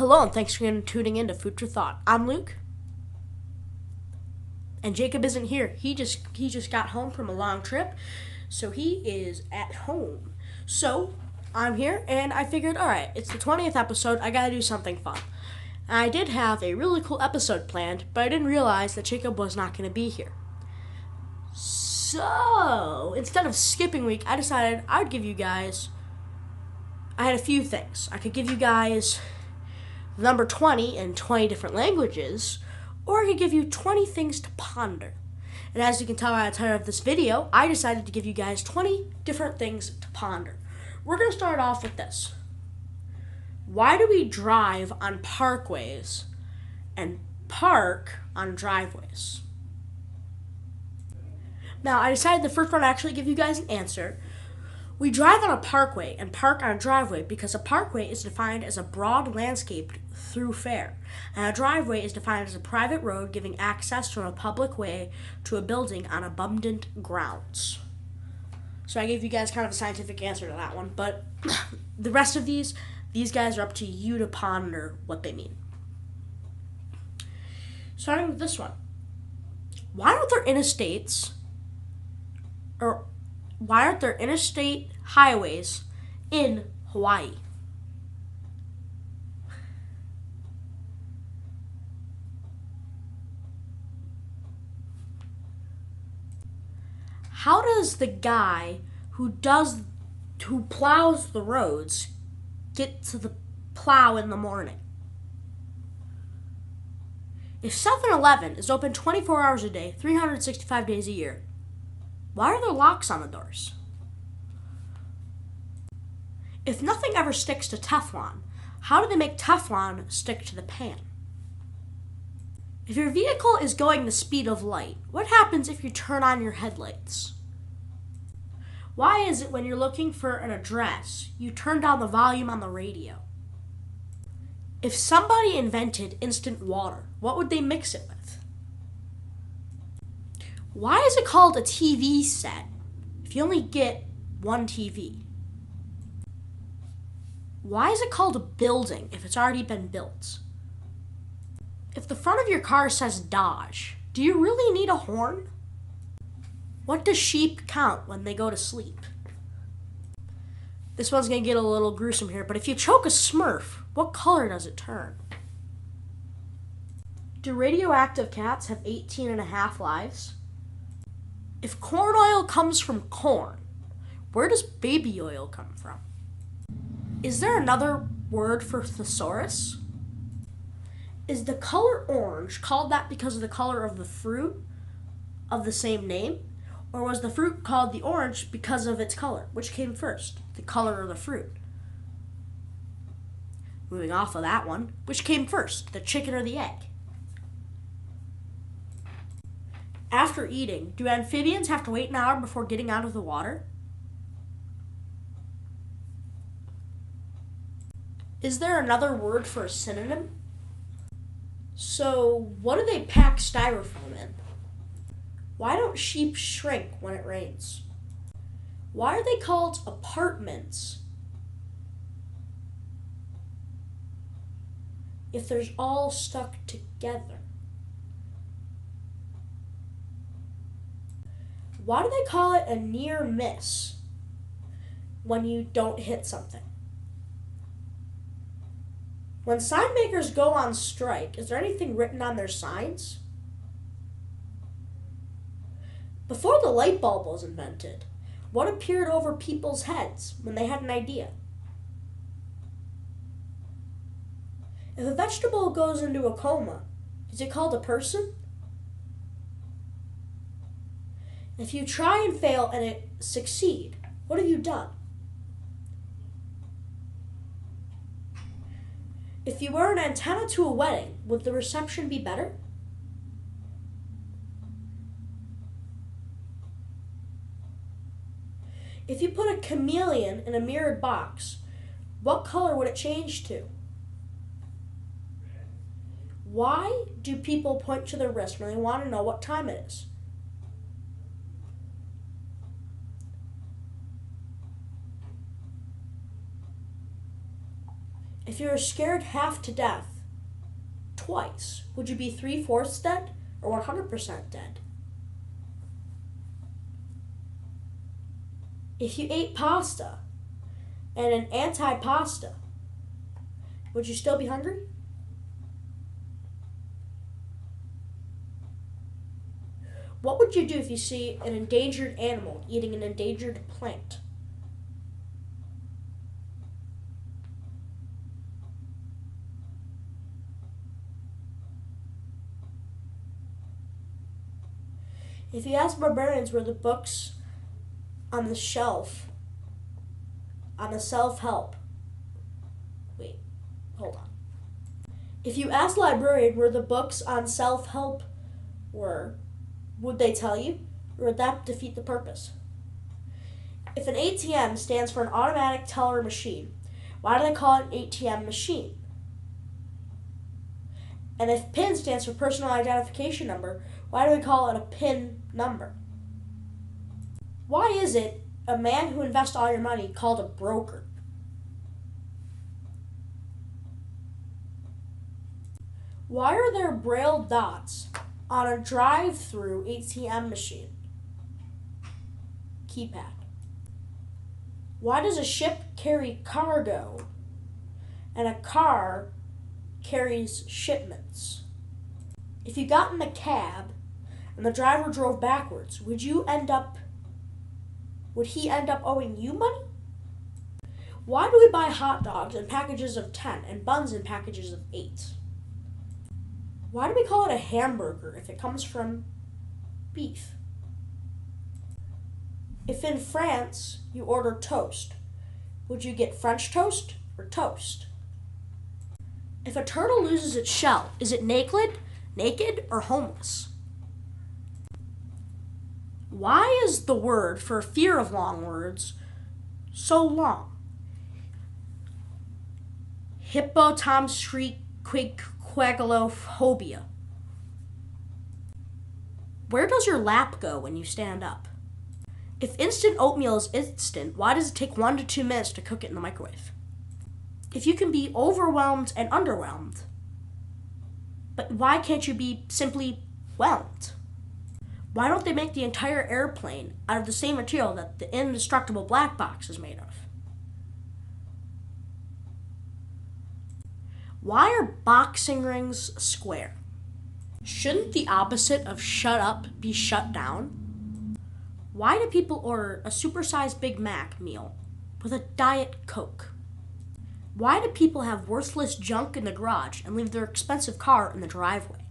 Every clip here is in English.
Hello, and thanks for tuning in to Food for Thought. I'm Luke, and Jacob isn't here. He just got home from a long trip, so he is at home. So I'm here, and I figured, all right, it's the 20th episode. I gotta do something fun. And I did have a really cool episode planned, but I didn't realize that Jacob was not going to be here. So instead of skipping week, I decided I'd give you guys. I had a few things. I could give you guys number 20 in 20 different languages, or I could give you 20 things to ponder. And as you can tell by the title of this video, I decided to give you guys 20 different things to ponder. We're going to start off with this. Why do we drive on parkways and park on driveways? Now, I decided the first one to actually give you guys an answer. We drive on a parkway and park on a driveway because a parkway is defined as a broad landscaped thoroughfare, and a driveway is defined as a private road giving access from a public way to a building on abundant grounds. So I gave you guys kind of a scientific answer to that one, but the rest of these guys are up to you to ponder what they mean. Starting with this one. Why aren't there interstate highways in Hawaii? How does the guy who plows the roads get to the plow in the morning? If 7-Eleven is open 24 hours a day, 365 days a year, why are there locks on the doors? If nothing ever sticks to Teflon, how do they make Teflon stick to the pan? If your vehicle is going the speed of light, what happens if you turn on your headlights? Why is it when you're looking for an address, you turn down the volume on the radio? If somebody invented instant water, what would they mix it with? Why is it called a TV set if you only get one TV? Why is it called a building if it's already been built? If the front of your car says Dodge, do you really need a horn? What does sheep count when they go to sleep? This one's going to get a little gruesome here, but if you choke a Smurf, what color does it turn? Do radioactive cats have 18 and a half lives? If corn oil comes from corn, where does baby oil come from? Is there another word for thesaurus? Is the color orange called that because of the color of the fruit of the same name? Or was the fruit called the orange because of its color? Which came first, the color or the fruit? Moving off of that one, which came first, the chicken or the egg? After eating, do amphibians have to wait an hour before getting out of the water? Is there another word for a synonym? So, what do they pack styrofoam in? Why don't sheep shrink when it rains? Why are they called apartments if they're all stuck together? Why do they call it a near miss when you don't hit something? When sign makers go on strike, is there anything written on their signs? Before the light bulb was invented, what appeared over people's heads when they had an idea? If a vegetable goes into a coma, is it called a person? If you try and fail and it succeed, what have you done? If you wear an antenna to a wedding, would the reception be better? If you put a chameleon in a mirrored box, what color would it change to? Why do people point to their wrist when they want to know what time it is? If you're scared half to death twice, would you be 3/4 dead or 100% dead? If you ate pasta and an anti-pasta, would you still be hungry? What would you do if you see an endangered animal eating an endangered plant? If you ask barbarians where the books on the shelf, on the self-help, wait, hold on. If you ask a librarian where the books on self-help were, would they tell you? Or would that defeat the purpose? If an ATM stands for an automatic teller machine, why do they call it an ATM machine? And if PIN stands for personal identification number, why do we call it a PIN number? Why is it a man who invests all your money called a broker? Why are there braille dots on a drive-through ATM machine keypad? Why does a ship carry cargo and a car carries shipments? If you got in a cab and the driver drove backwards, would he end up owing you money? Why do we buy hot dogs in packages of 10 and buns in packages of 8? Why do we call it a hamburger if it comes from beef? If in France you order toast, would you get French toast or toast? If a turtle loses its shell, is it naked, or homeless? Why is the word for fear of long words so long? Hippopotamscoagulophobia. Where does your lap go when you stand up? If instant oatmeal is instant, why does it take 1 to 2 minutes to cook it in the microwave? If you can be overwhelmed and underwhelmed, but why can't you be simply whelmed? Why don't they make the entire airplane out of the same material that the indestructible black box is made of? Why are boxing rings square? Shouldn't the opposite of shut up be shut down? Why do people order a supersized Big Mac meal with a Diet Coke? Why do people have worthless junk in the garage and leave their expensive car in the driveway?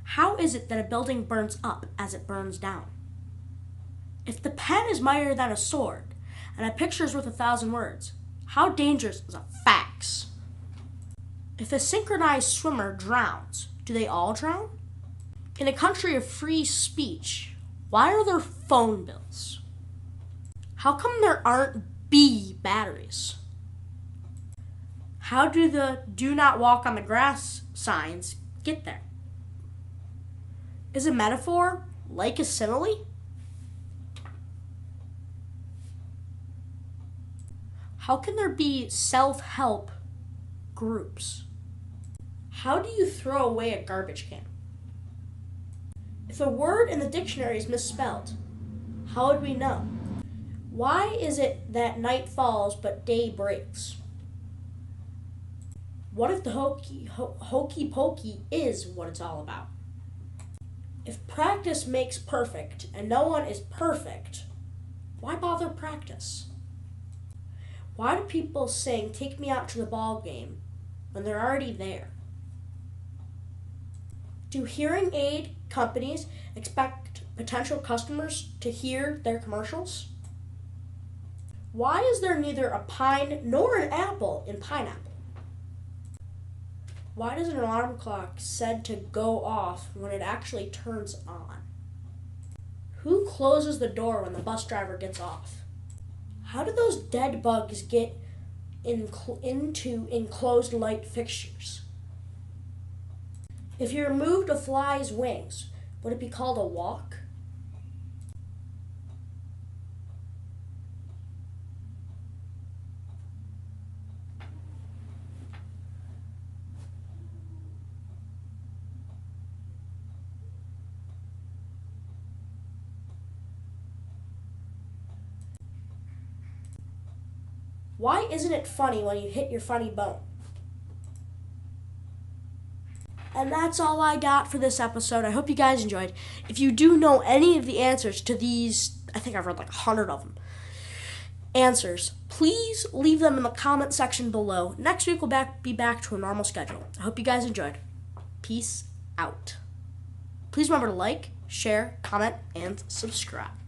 How is it that a building burns up as it burns down? If the pen is mightier than a sword and a picture is worth 1,000 words, how dangerous is a fax? If a synchronized swimmer drowns, do they all drown? In a country of free speech, why are there phone bills? How come there aren't B batteries? How do the "do not walk on the grass" signs get there? Is a metaphor like a simile? How can there be self-help groups? How do you throw away a garbage can? If a word in the dictionary is misspelled, how would we know? Why is it that night falls but day breaks? What if the hokey pokey is what it's all about? If practice makes perfect and no one is perfect, why bother practice? Why do people sing "Take Me Out to the Ball Game" when they're already there? Do hearing aid companies expect potential customers to hear their commercials? Why is there neither a pine nor an apple in pineapple? Why does an alarm clock said to go off when it actually turns on? Who closes the door when the bus driver gets off? How do those dead bugs get into enclosed light fixtures? If you removed a fly's wings, would it be called a walk? Why isn't it funny when you hit your funny bone? And that's all I got for this episode. I hope you guys enjoyed. If you do know any of the answers to these, I think I've read like 100 of them, answers, please leave them in the comment section below. Next week we'll be back to a normal schedule. I hope you guys enjoyed. Peace out. Please remember to like, share, comment, and subscribe.